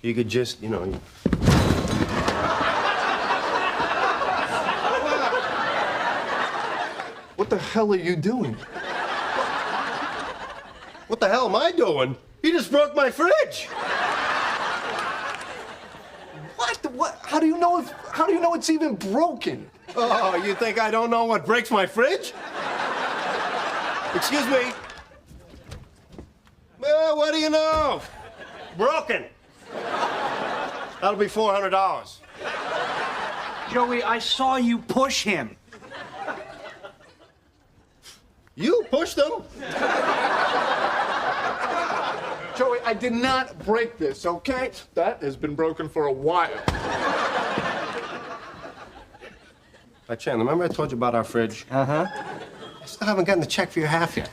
You could just, you know... What the hell are you doing? What the hell am I doing? You just broke my fridge! What? How do you know it's even broken? Oh, you think I don't know what breaks my fridge? Excuse me. Well, what do you know? Broken. That'll be $400. Joey, I saw you push him. You pushed him. Joey, I did not break this, okay? That has been broken for a while. Chandler, remember I told you about our fridge? Uh-huh. I still haven't gotten the check for your half yet.